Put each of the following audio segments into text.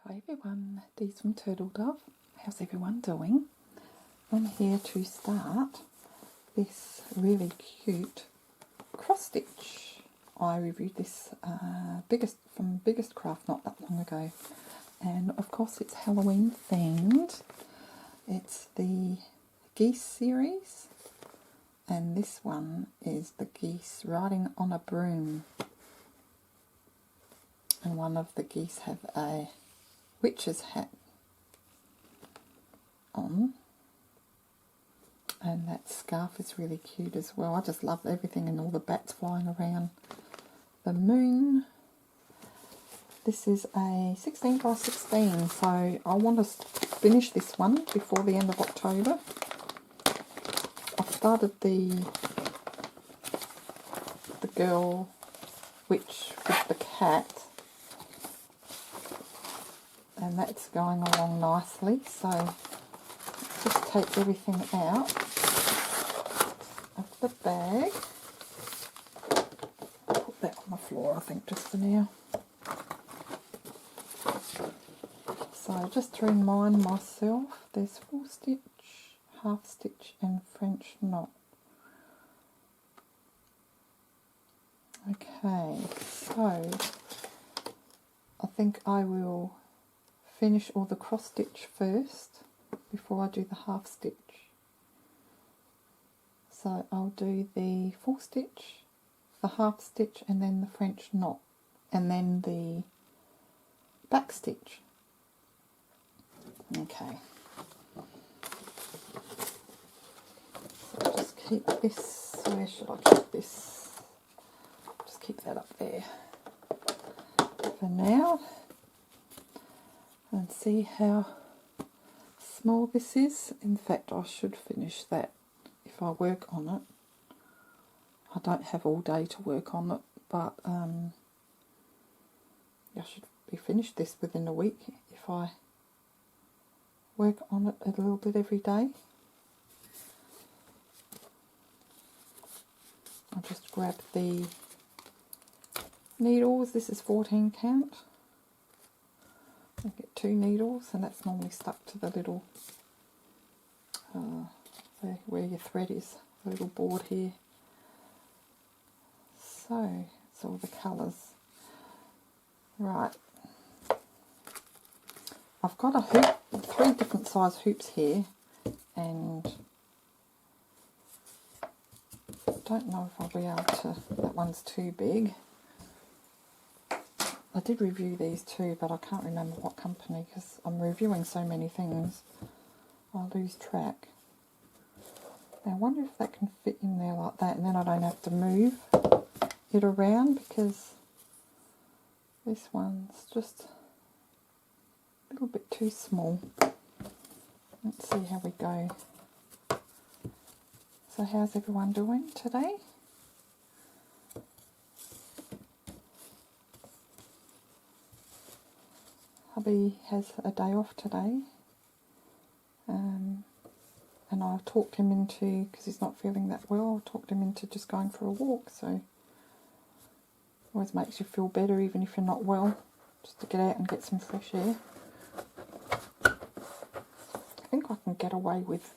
Hi everyone, Dee's from Turtle Dove. How's everyone doing? I'm here to start this really cute cross stitch. I reviewed this from Biggest Craft not that long ago, and of course it's Halloween themed. It's the Geese series, and this one is the geese riding on a broom, and one of the geese have a witch's hat on, and that scarf is really cute as well. I just love everything and all the bats flying around the moon. This is a 16 by 16, so I want to finish this one before the end of October. I've started the girl witch with the cat, and that's going along nicely, so just take everything out of the bag. Put that on the floor, I think, just for now. So just to remind myself, there's full stitch, half stitch and French knot. Okay, so I think I will finish all the cross stitch first before I do the half stitch. So I'll do the full stitch, the half stitch, and then the French knot, and then the back stitch. Okay. So just keep this, where should I keep this? Just keep that up there for now. And see how small this is. In fact, I should finish that if I work on it. I don't have all day to work on it, but I should be finished this within a week if I work on it a little bit every day. I'll just grab the needles. This is 14 count. I get 2 needles, and that's normally stuck to the little where your thread is, the little board here. So it's all the colours. Right, I've got a hoop, 3 different size hoops here, and I don't know if I'll be able to, that one's too big. I did review these too, but I can't remember what company because I'm reviewing so many things. I lose track. Now I wonder if that can fit in there like that, and then I don't have to move it around, because this one's just a little bit too small. Let's see how we go. So how's everyone doing today? Hubby has a day off today, and I talked him into, because he's not feeling that well, I talked him into just going for a walk, so always makes you feel better even if you're not well, just to get out and get some fresh air. I think I can get away with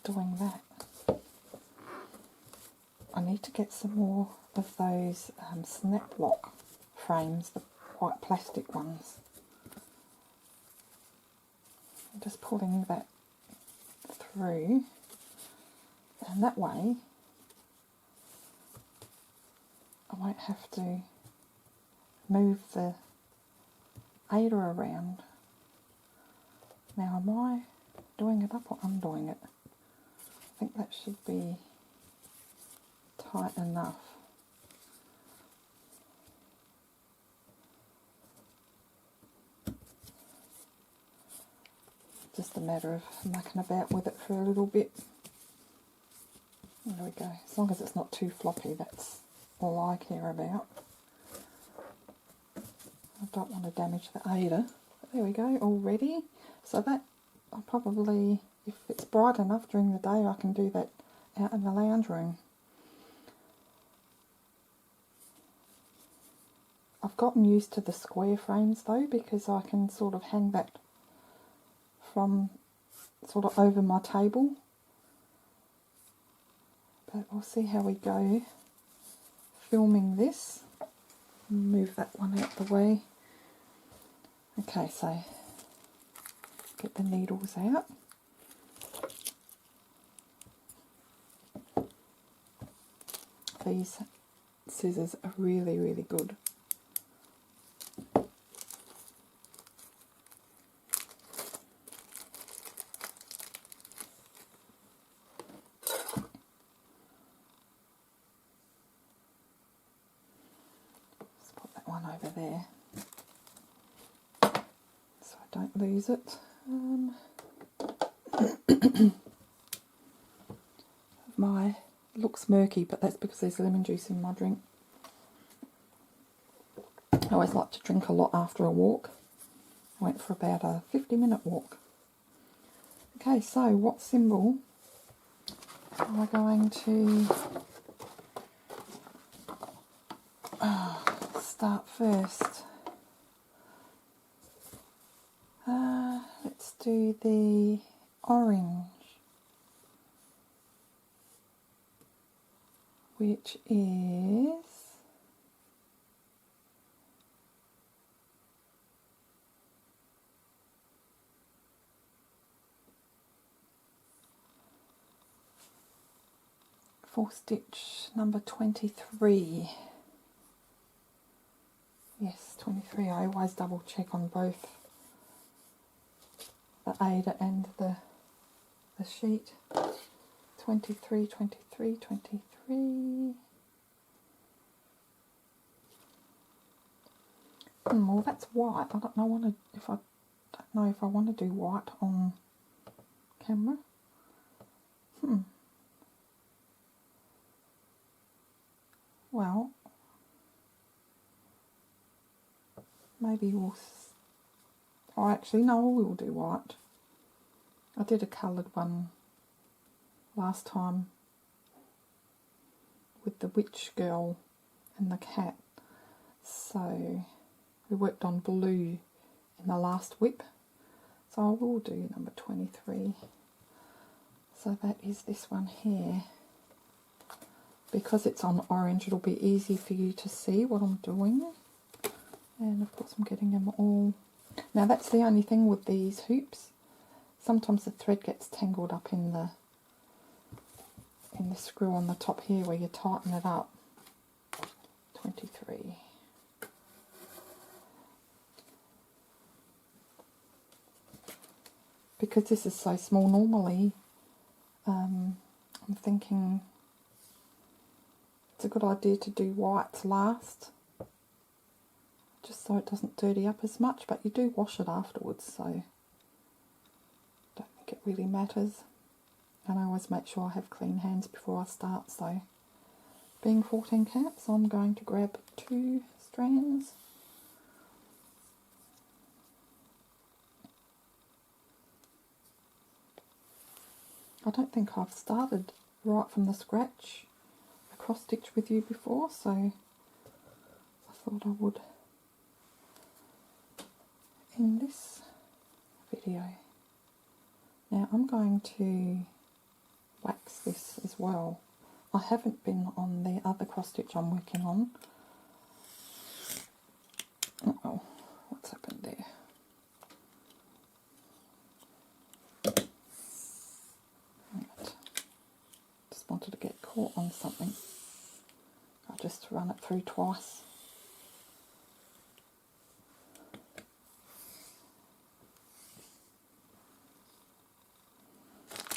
doing that. I need to get some more of those snap lock frames, the white plastic ones. I'm just pulling that through, and that way I won't have to move the Ada around. Now, am I doing it up or undoing it? I think that should be tight enough. Just a matter of mucking about with it for a little bit. There we go. As long as it's not too floppy, that's all I care about. I don't want to damage the Ada. But there we go, all ready. So that, I'll probably, if it's bright enough during the day, I can do that out in the lounge room. I've gotten used to the square frames though, because I can sort of hang that from sort of over my table. But we'll see how we go filming this. Move that one out the way. Okay, so get the needles out. These scissors are really, really good. Let's put that one over there so I don't lose it. My looks murky, but that's because there's lemon juice in my drink. I always like to drink a lot after a walk. I went for about a 50-minute walk. Okay, so what symbol am I going to start first? Let's do the orange, which is stitch number 23. Yes, 23. I always double check on both the Ada and the sheet. 23, 23, 23. Well, that's white. I don't know if I want to do white on camera. Well, maybe we'll... Oh, actually, no, we'll do white. I did a coloured one last time with the witch girl and the cat. So we worked on blue in the last whip. So I will do number 23. So that is this one here. Because it's on orange, it'll be easy for you to see what I'm doing. And of course I'm getting them all. Now that's the only thing with these hoops. Sometimes the thread gets tangled up in the screw on the top here where you tighten it up. 23. Because this is so small, normally I'm thinking it's a good idea to do whites last, just so it doesn't dirty up as much, but you do wash it afterwards, so I don't think it really matters. And I always make sure I have clean hands before I start, so being 14 caps, I'm going to grab 2 strands. I don't think I've started right from the scratch a cross stitch with you before, so I thought I would in this video. Now I'm going to wax this as well. I haven't been on the other cross stitch I'm working on. Uh-oh, what's happened there? Right. Just wanted to get caught on something. I'll just run it through twice.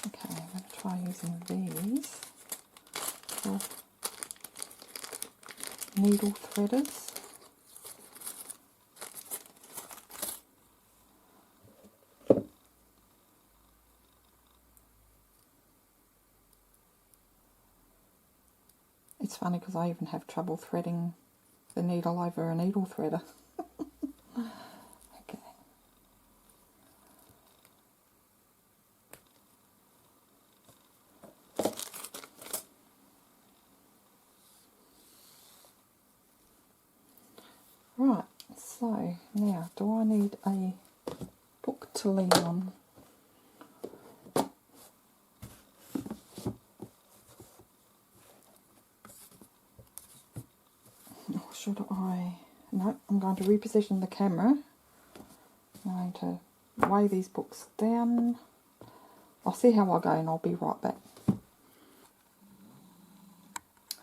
Okay, I'm going to try using these for needle threaders. It's funny because I even have trouble threading the needle over a needle threader. Okay. Right, so now do I need a book to lean on? Or should I? No, I'm going to reposition the camera. I'm going to weigh these books down. I'll see how I go and I'll be right back.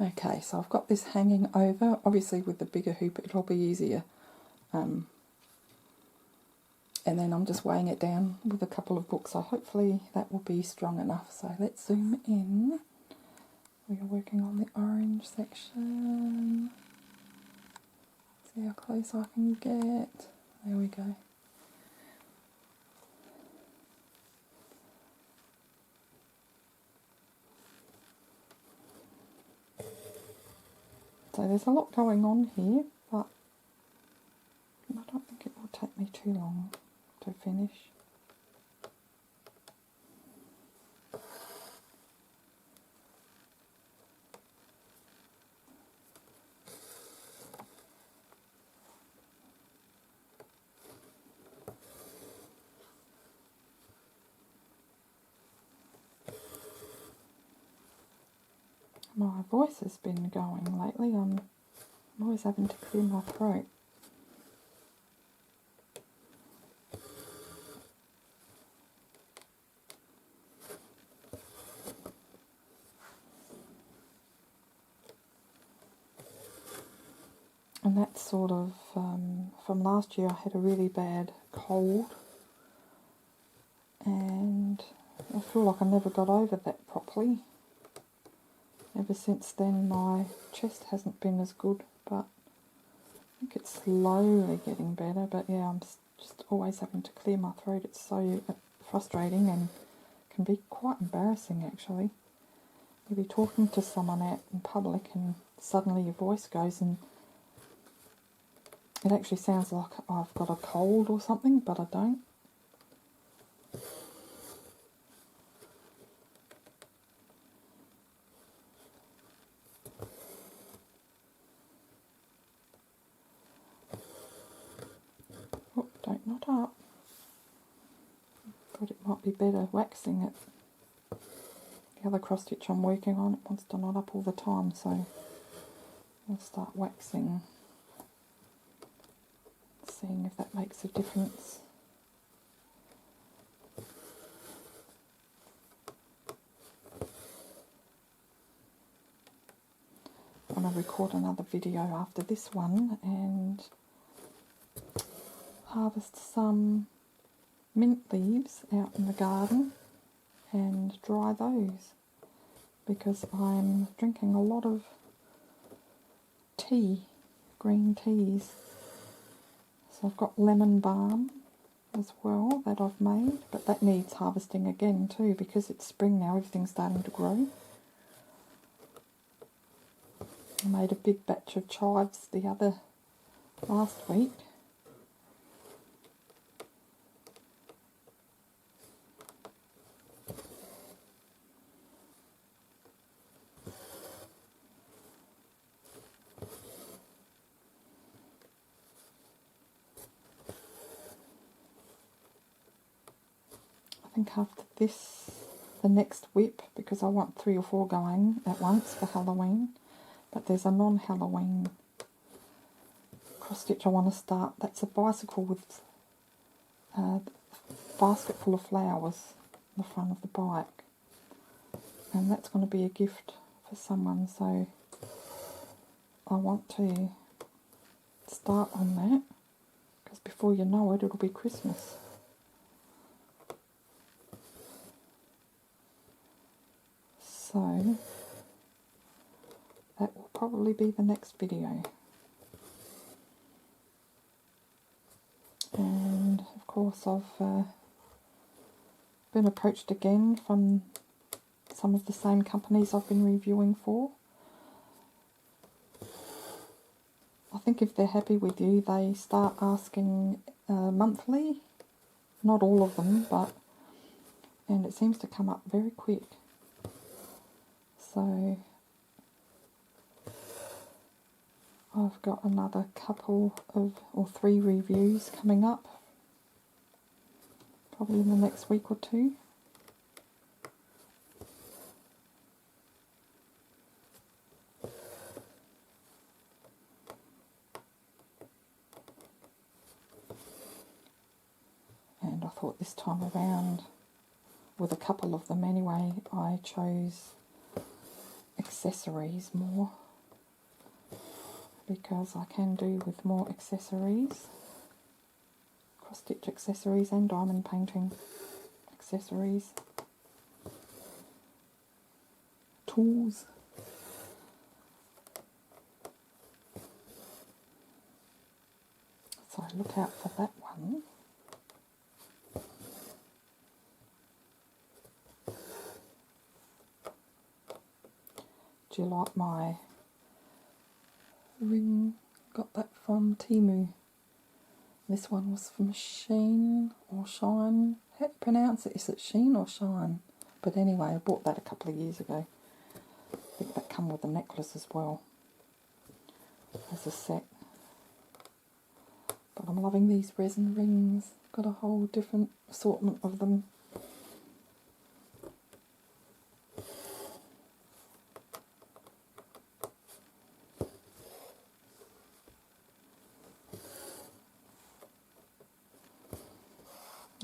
Okay, so I've got this hanging over. Obviously with the bigger hoop it'll be easier. And then I'm just weighing it down with a couple of books, so hopefully that will be strong enough. So let's zoom in. We are working on the orange section. See how close I can get. There we go. So there's a lot going on here, but I don't think it will take me too long to finish. My voice has been going lately. I'm always having to clear my throat. And that's sort of, from last year I had a really bad cold. And I feel like I never got over that properly. Ever since then my chest hasn't been as good, but I think it's slowly getting better. But yeah, I'm just always having to clear my throat. It's so frustrating and can be quite embarrassing actually. You'll be talking to someone out in public and suddenly your voice goes and it actually sounds like I've got a cold or something, but I don't. Oh, don't knot up. Thought it might be better waxing it. The other cross stitch I'm working on, it wants to knot up all the time, so I'll start waxing. Seeing if that makes a difference. I'm going to record another video after this one and harvest some mint leaves out in the garden and dry those, because I'm drinking a lot of tea, green teas. So I've got lemon balm as well that I've made, but that needs harvesting again too, because it's spring now, everything's starting to grow. I made a big batch of chives last week. I think after this, the next whip, because I want 3 or 4 going at once for Halloween, but there's a non-Halloween cross stitch I want to start. That's a bicycle with a basket full of flowers on the front of the bike, and that's going to be a gift for someone, so I want to start on that, because before you know it, it'll be Christmas. So that will probably be the next video. And of course I've been approached again from some of the same companies I've been reviewing for. I think if they're happy with you, they start asking monthly. Not all of them, and it seems to come up very quick. So I've got another couple of, or 3 reviews coming up, probably in the next week or 2. And I thought this time around, with a couple of them anyway, I chose accessories more, because I can do with more accessories, cross-stitch accessories and diamond painting accessories, tools. So look out for that one. Do you like my ring? Got that from Temu. This one was from Sheen or Shine. How do you pronounce it? Is it Sheen or Shine? But anyway, I bought that a couple of years ago. I think that come with a necklace as well as a set. But I'm loving these resin rings. Got a whole different assortment of them.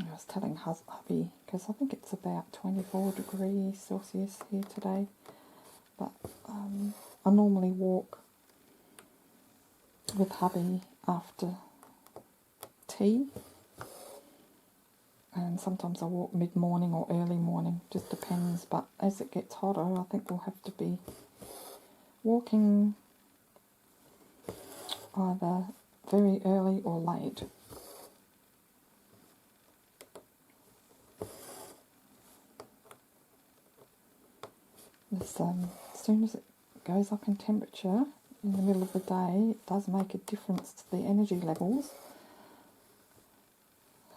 I was telling hubby, because I think it's about 24 degrees Celsius here today, but I normally walk with hubby after tea, and sometimes I walk mid-morning or early morning, just depends, but as it gets hotter I think we'll have to be walking either very early or late. As soon as it goes up in temperature in the middle of the day, it does make a difference to the energy levels.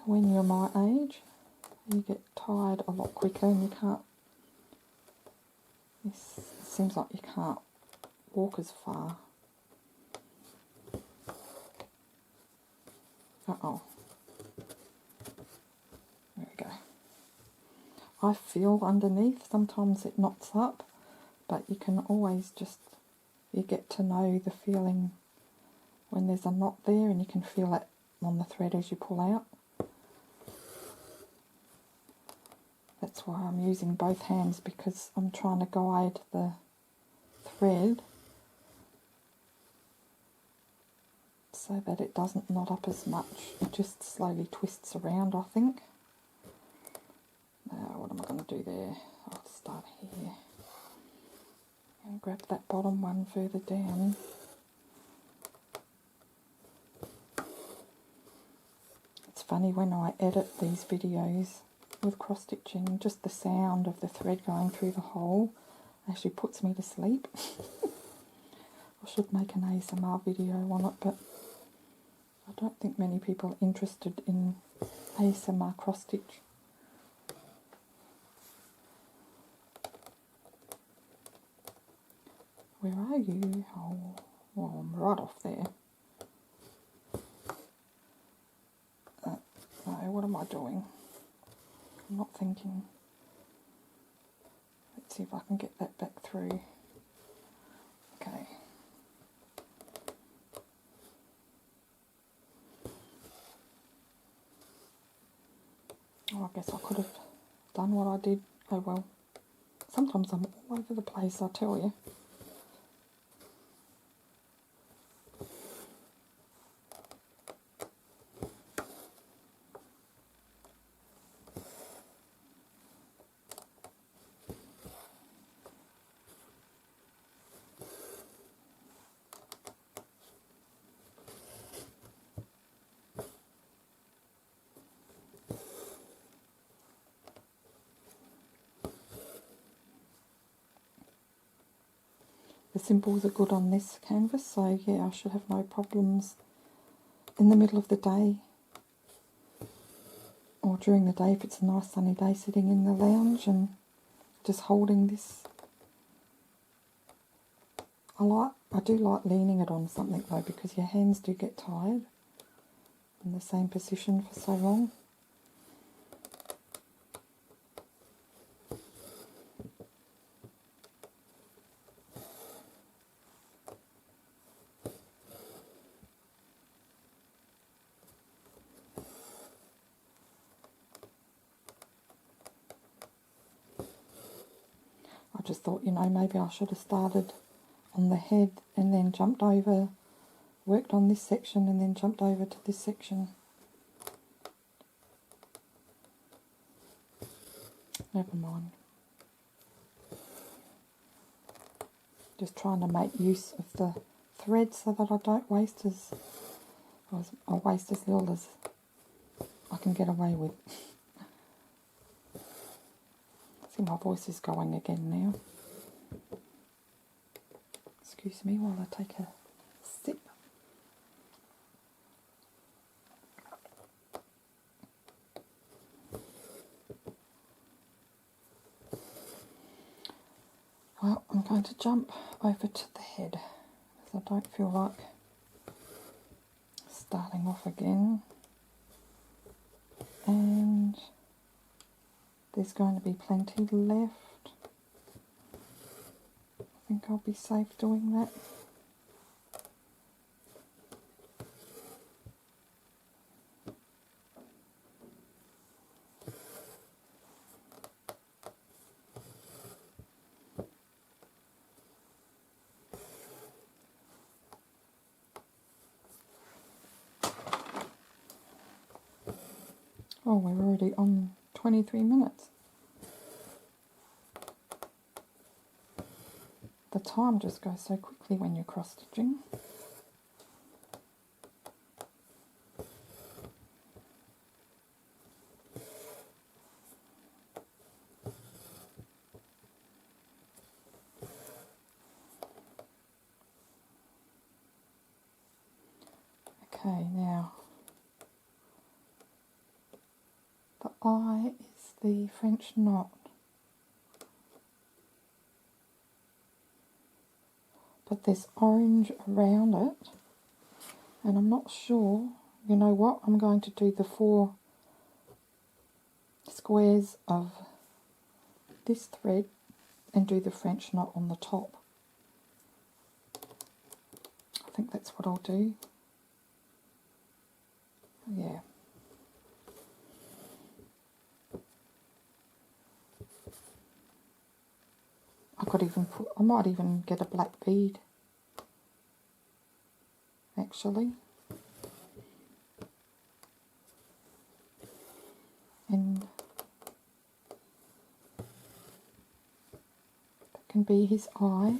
When you're my age, you get tired a lot quicker and you can't, it seems like you can't walk as far. Uh-oh. There we go. I feel underneath, sometimes it knots up, but you can always just, you get to know the feeling when there's a knot there, and you can feel it on the thread as you pull out. That's why I'm using both hands, because I'm trying to guide the thread so that it doesn't knot up as much. It just slowly twists around, I think. Now, what am I going to do there? I'll start here and grab that bottom one further down. It's funny when I edit these videos with cross stitching, just the sound of the thread going through the hole actually puts me to sleep. I should make an ASMR video on it, but I don't think many people are interested in ASMR cross stitch. Where are you? Oh, well, I'm right off there. No, what am I doing? I'm not thinking. Let's see if I can get that back through. Okay. Oh, I guess I could have done what I did. Oh well. Sometimes I'm all over the place, I tell you. The symbols are good on this canvas, so yeah, I should have no problems in the middle of the day or during the day if it's a nice sunny day, sitting in the lounge and just holding this. I I do like leaning it on something though, because your hands do get tired in the same position for so long. I just thought, you know, maybe I should have started on the head and then jumped over, worked on this section and then jumped over to this section. Never mind. Just trying to make use of the thread so that I don't waste I waste as little as I can get away with. See, my voice is going again now. Excuse me while I take a sip. Well, I'm going to jump over to the head because I don't feel like starting off again. And there's going to be plenty left. I think I'll be safe doing that. Oh, we're already on 23 minutes. The time just goes so quickly when you're cross stitching. Okay, now the eye is the French knot. But there's orange around it, and I'm not sure. You know what? I'm going to do the 4 squares of this thread and do the French knot on the top. I think that's what I'll do. Yeah. I might even get a black bead, actually. And that can be his eye.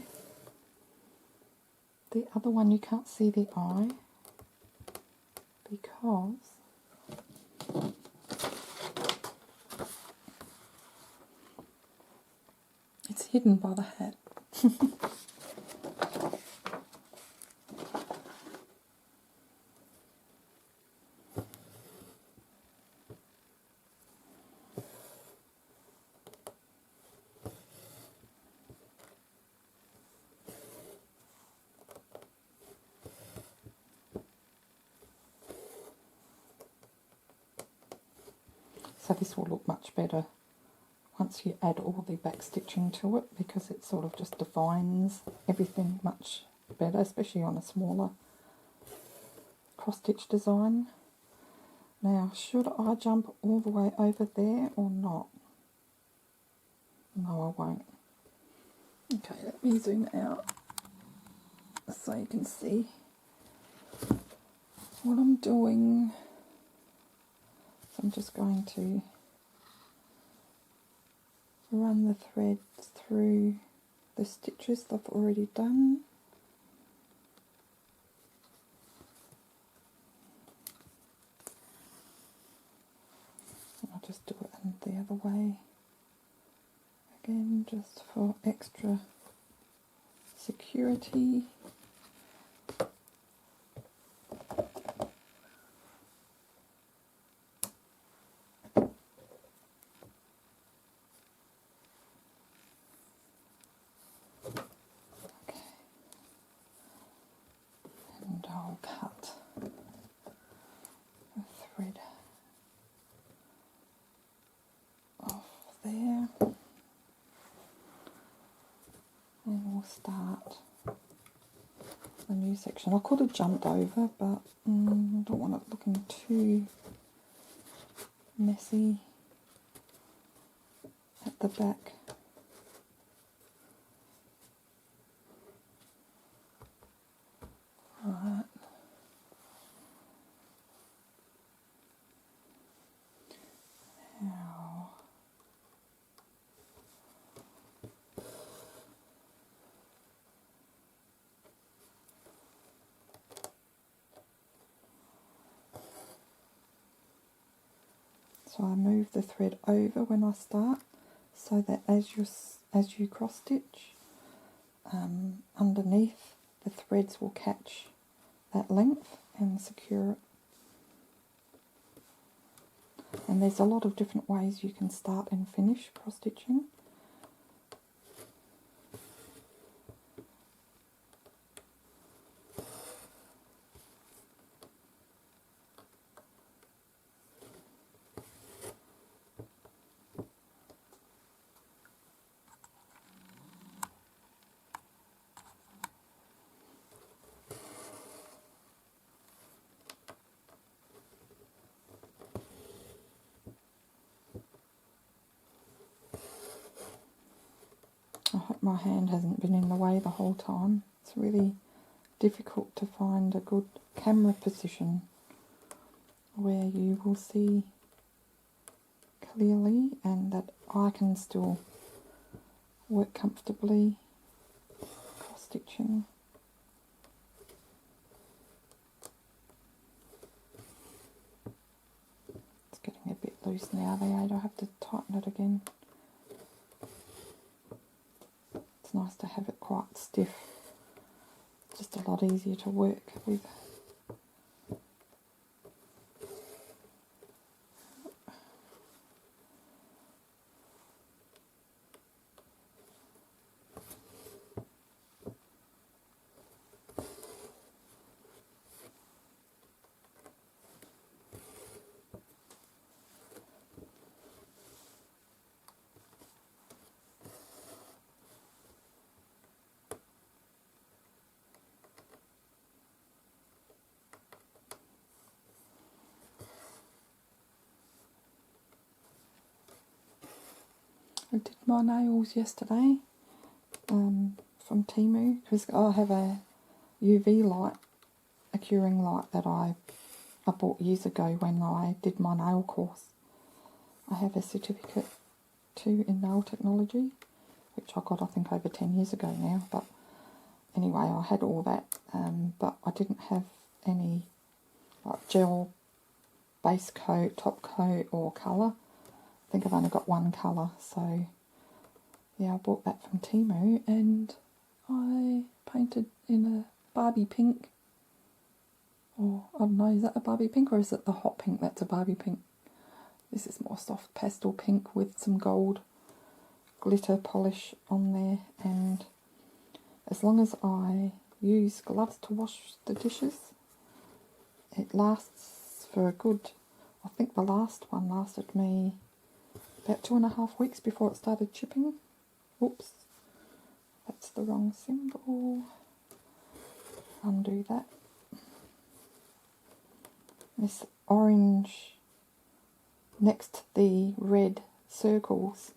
The other one you can't see the eye because it's hidden by the hat. So this will look much better once you add all the back stitching to it, because it sort of just defines everything much better, especially on a smaller cross stitch design. Now, should I jump all the way over there or not? No, I won't. Okay, let me zoom out so you can see what I'm doing. So I'm just going to run the threads through the stitches that I've already done. And I'll just do it in the other way again, just for extra security. the new section. I could have jumped over, but I don't want it looking too messy at the back. Right. Now, so I move the thread over when I start, so that as you cross stitch, underneath the threads will catch that length and secure it. And there's a lot of different ways you can start and finish cross stitching. I hope my hand hasn't been in the way the whole time. It's really difficult to find a good camera position where you will see clearly and that I can still work comfortably cross stitching. It's getting a bit loose now, I have to tighten it again. It's nice to have it quite stiff. It's just a lot easier to work with. I did my nails yesterday from Temu because I have a UV light, a curing light that I bought years ago when I did my nail course. I have a certificate too in nail technology, which I got I think over 10 years ago now, but anyway I had all that, but I didn't have any like gel base coat, top coat or colour. I think I've only got one colour, so yeah, I bought that from Temu and I painted in a Barbie pink, or I don't know, is that a Barbie pink or is it the hot pink that's a Barbie pink? This is more soft pastel pink with some gold glitter polish on there, and as long as I use gloves to wash the dishes, it lasts for a good, I think the last one lasted me about 2.5 weeks before it started chipping. Oops, that's the wrong symbol. Undo that. This orange next to the red circles.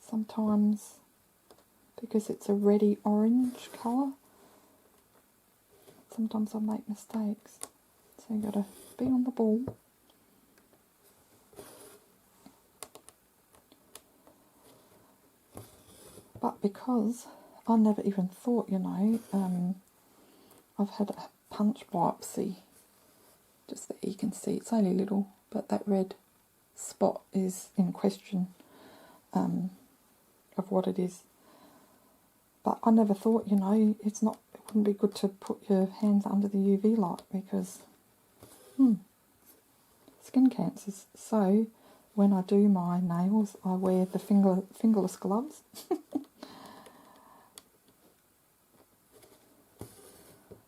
Sometimes, because it's a reddy orange colour, sometimes I make mistakes. So you got to be on the ball. But because I never even thought, you know, I've had a punch biopsy, just that you can see, it's only little, but that red spot is in question of what it is. But I never thought, you know, it wouldn't be good to put your hands under the UV light because skin cancers. So when I do my nails, I wear the fingerless gloves.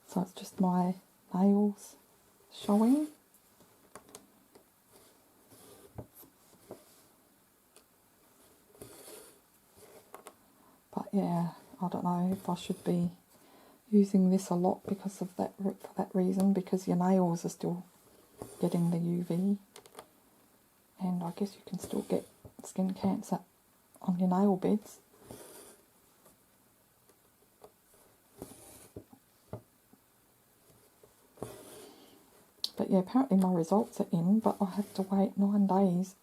So it's just my nails showing. But yeah, I don't know if I should be using this a lot because of that, for that reason, because your nails are still getting the UV, and I guess you can still get skin cancer on your nail beds. But yeah, apparently my results are in, but I have to wait 9 days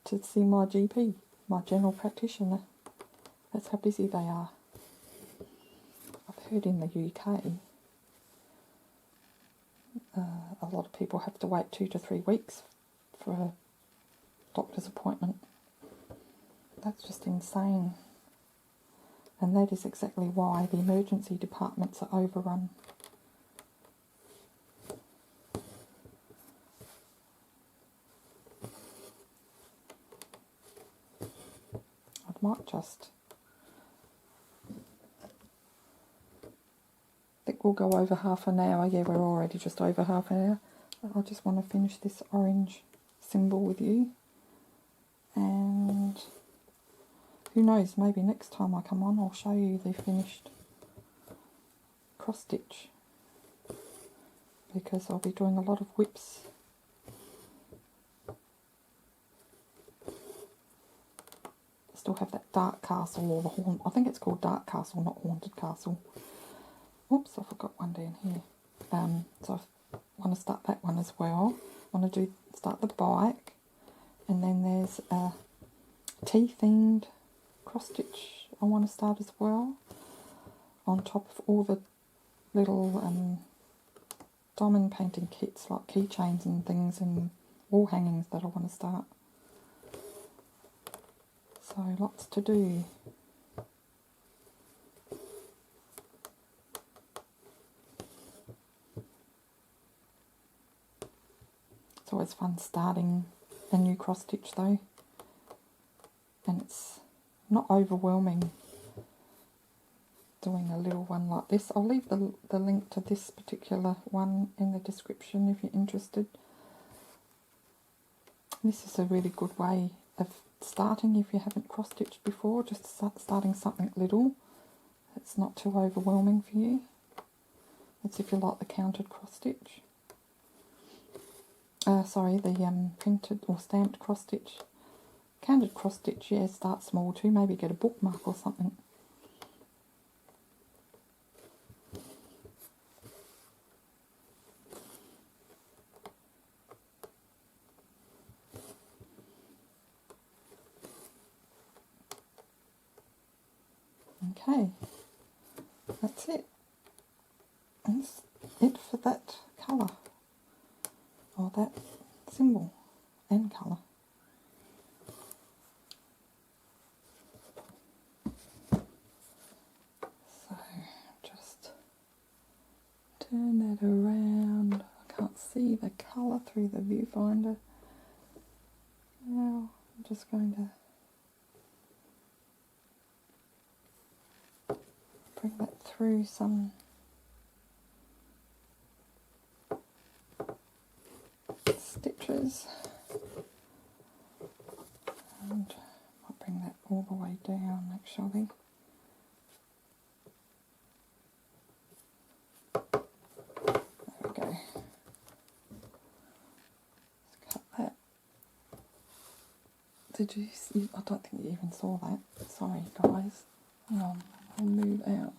to see my GP, my general practitioner. That's how busy they are. I've heard in the UK, a lot of people have to wait 2 to 3 weeks for a doctor's appointment. That's just insane. And that is exactly why the emergency departments are overrun. I might just... I think we'll go over half an hour. Yeah, we're already just over half an hour. I just want to finish this orange symbol with you. And who knows, maybe next time I come on I'll show you the finished cross stitch, because I'll be doing a lot of whips. Still have that dark castle, or the I think it's called dark castle, not haunted castle. Oops, I forgot one down here. So I want to start that one as well. I want to start the bike, and then there's a tea-themed cross-stitch I want to start as well, on top of all the little diamond painting kits like keychains and things and wall hangings that I want to start. So lots to do. It's always fun starting a new cross stitch though, and it's not overwhelming doing a little one like this. I'll leave the link to this particular one in the description if you're interested. This is a really good way of starting if you haven't cross stitched before, just starting something little. It's not too overwhelming for you. It's if you like the counted cross stitch. Sorry, the printed or stamped cross stitch. Counted cross stitch, yeah, start small too. Maybe get a bookmark or something. Okay, that's it. That's it for that colour, or that symbol and colour. So just turn that around. I can't see the colour through the viewfinder. Now I'm just going to bring that through some stitches, and I'll bring that all the way down actually. There we go. Let's cut that. Did you see? I don't think you even saw that. Sorry guys. Hang on, I'll move out.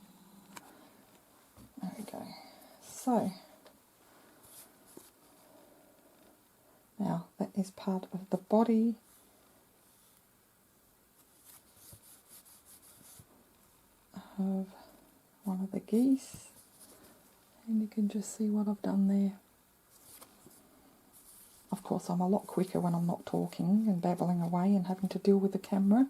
There we go. So now that is part of the body of one of the geese, and you can just see what I've done there. Of course I'm a lot quicker when I'm not talking and babbling away and having to deal with the camera.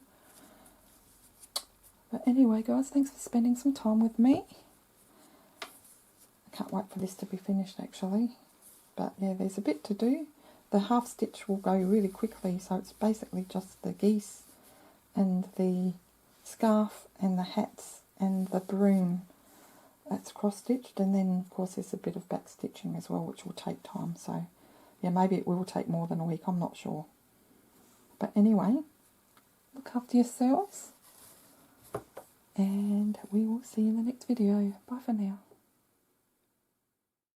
But anyway guys, thanks for spending some time with me. I can't wait for this to be finished actually. But yeah, there's a bit to do. The half stitch will go really quickly, so it's basically just the geese and the scarf and the hats and the broom. That's cross stitched, and then of course there's a bit of back stitching as well, which will take time. So yeah, maybe it will take more than a week, I'm not sure. But anyway, look after yourselves, and we will see you in the next video. Bye for now.